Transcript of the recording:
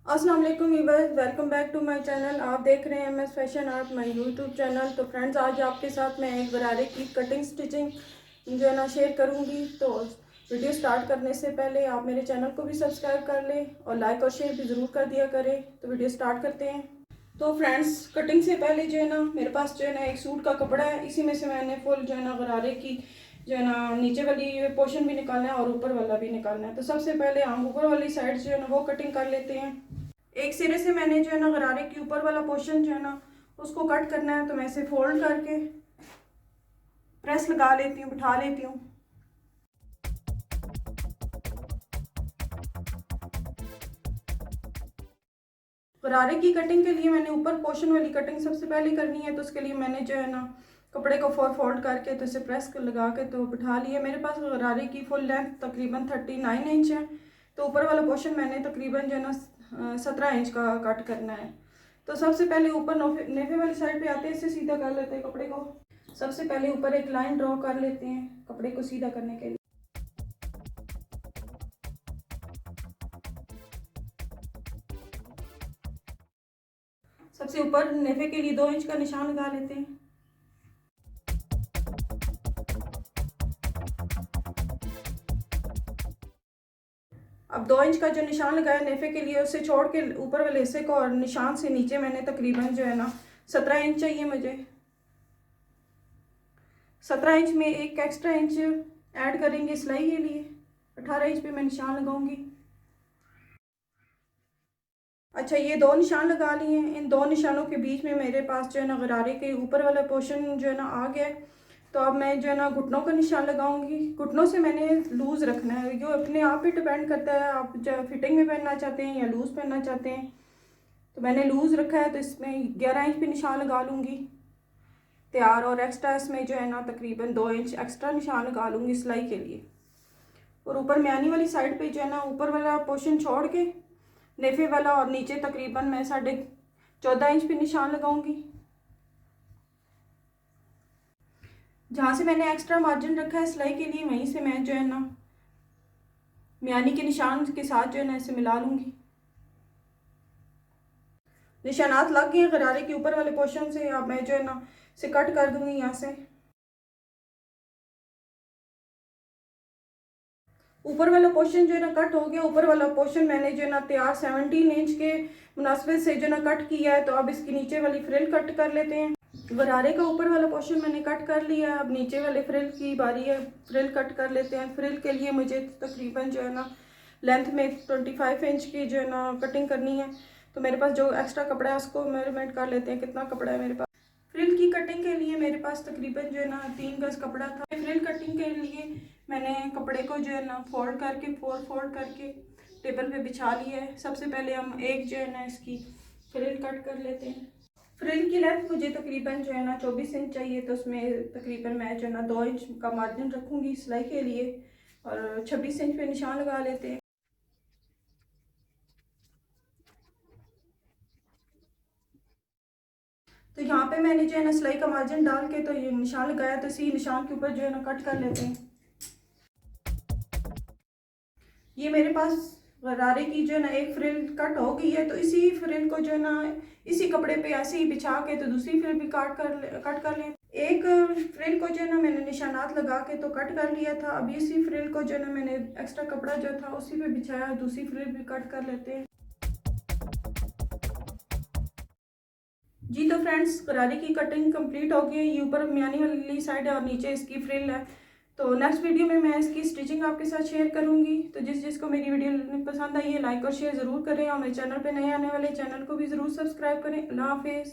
अस्सलाम वालेकुम viewers, welcome back to my channel. आप देख रहे हैं M S fashion art my YouTube channel. तो फ्रेंड्स, आज आपके साथ मैं एक गरारे की कटिंग स्टिचिंग जो है ना शेयर करूंगी। तो वीडियो स्टार्ट करने से पहले आप मेरे चैनल को भी सब्सक्राइब कर लें और लाइक और शेयर भी ज़रूर कर दिया करें। तो वीडियो स्टार्ट करते हैं। तो फ्रेंड्स, कटिंग से पहले जो है ना मेरे पास जो है ना एक सूट का कपड़ा है। इसी में से मैंने फुल जो है ना गरारे की जो है ना नीचे वाली पोर्शन भी निकालना है और ऊपर वाला भी निकालना है। तो सबसे पहले हम ऊपर वाली साइड जो है ना वो कटिंग कर लेते हैं। एक सिरे से मैंने जो है ना गरारे के ऊपर वाला पोर्शन जो है ना उसको कट करना है। तो मैं इसे फोल्ड करके प्रेस लगा लेती हूँ, बिठा लेती हूँ। गरारे की कटिंग के लिए मैंने ऊपर पोर्शन वाली कटिंग सबसे पहले करनी है। तो उसके लिए मैंने जो है ना कपड़े को फोल्ड करके तो इसे प्रेस लगा के तो बिठा लिया। मेरे पास गरारे की फुल लेंथ तकरीबन 39 इंच है। तो ऊपर वाला पोर्शन मैंने तकरीबन जो है ना 17 इंच का कट करना है। तो सबसे पहले ऊपर नेफे वाली साइड पे आते हैं, इसे सीधा कर लेते हैं कपड़े को। सबसे पहले ऊपर एक लाइन ड्रॉ कर लेते हैं कपड़े को सीधा करने के लिए। सबसे ऊपर नेफे के लिए 2 इंच का निशान लगा लेते हैं। अब 2 इंच का जो निशान लगाया नेफे के लिए, उसे छोड़ के ऊपर वाले हिस्से को और निशान से नीचे मैंने तकरीबन जो है ना 17 इंच चाहिए मुझे। 17 इंच में एक एक्स्ट्रा इंच ऐड करेंगे सिलाई के लिए। 18 इंच पे मैं निशान लगाऊंगी। अच्छा, ये 2 निशान लगा लिए हैं। इन 2 निशानों के बीच में मेरे पास जो है ना गरारे के ऊपर वाला पोर्शन जो है ना आ गया है। तो अब मैं जो है ना घुटनों का निशान लगाऊंगी। घुटनों से मैंने लूज़ रखना है। ये अपने आप ही डिपेंड करता है, आप जो फिटिंग में पहनना चाहते हैं या लूज़ पहनना चाहते हैं। तो मैंने लूज़ रखा है, तो इसमें 11 इंच पे निशान लगा लूँगी तैयार। और एक्स्ट्रा इसमें जो है ना तकरीबन 2 इंच एक्स्ट्रा निशान लगा लूँगी सिलाई के लिए। और ऊपर म्यानी वाली साइड पे जो है ना ऊपर वाला पोर्शन छोड़ के नेफे वाला और नीचे तकरीबन मैं 14.5 इंच पे निशान लगाऊंगी। जहाँ से मैंने एक्स्ट्रा मार्जिन रखा है सिलाई के लिए, वहीं से मैं जो है ना म्यानी के निशान के साथ जो है ना इसे मिला लूँगी। निशानात लग गए हैं गरारे के ऊपर वाले पोर्शन से। अब मैं जो है ना इसे कट कर दूंगी यहाँ से। ऊपर वाला पोर्शन जो है ना कट हो गया। ऊपर वाला पोर्शन मैंने जो है ना तैयार 17 इंच के मुनासिबत से जो है ना कट किया है। तो अब इसकी नीचे वाली फ्रिल कट कर लेते हैं। गरारे का ऊपर वाला पोर्शन मैंने कट कर लिया है। अब नीचे वाले फ्रिल की बारी है, फ्रिल कट कर लेते हैं। फ्रिल के लिए मुझे तकरीबन जो है ना लेंथ में 25 इंच की जो है ना कटिंग करनी है। तो मेरे पास जो एक्स्ट्रा कपड़ा है उसको मेजरमेंट कर लेते हैं कितना कपड़ा है मेरे पास। फ्रिल की कटिंग के लिए मेरे पास तकरीबन जो है ना 3 गज कपड़ा था। फ्रिल कटिंग के लिए मैंने कपड़े को जो है ना फोल्ड करके टेबल पे बिछा लिया है। सबसे पहले हम एक जो है ना इसकी फ्रिल कट कर लेते हैं। फ्रिल की लेंथ मुझे तकरीबन जो है ना 24 इंच चाहिए। तो उसमें तकरीबन मैं जो है ना 2 इंच का मार्जिन रखूँगी सिलाई के लिए और 26 इंच पे निशान लगा लेते हैं। तो यहाँ पे मैंने जो है ना सिलाई का मार्जिन डाल के तो ये निशान लगाया। तो इसी निशान के ऊपर जो है ना कट कर लेते हैं। ये मेरे पास गरारे की जो है ना एक फ्रिल कट हो गई है। तो इसी फ्रिल को जो है ना इसी कपड़े पे ऐसे ही बिछा के तो दूसरी फ्रिल भी कट कर लें। एक फ्रिल को जो है ना मैंने निशानात लगा के तो कट कर लिया था। अब इसी फ्रिल को जो है ना मैंने एक्स्ट्रा कपड़ा जो था उसी पे बिछाया, दूसरी फ्रिल भी कट कर लेते हैं। जी तो फ्रेंड्स, गरारे की कटिंग कंप्लीट हो गई है। ये ऊपर म्यानी वाली साइड है और नीचे इसकी फ्रिल है। तो नेक्स्ट वीडियो में मैं इसकी स्टिचिंग आपके साथ शेयर करूंगी। तो जिसको मेरी वीडियो पसंद आई है लाइक और शेयर ज़रूर करें और मेरे चैनल पे नए आने वाले चैनल को भी ज़रूर सब्सक्राइब करें। अल्लाह हाफिज़।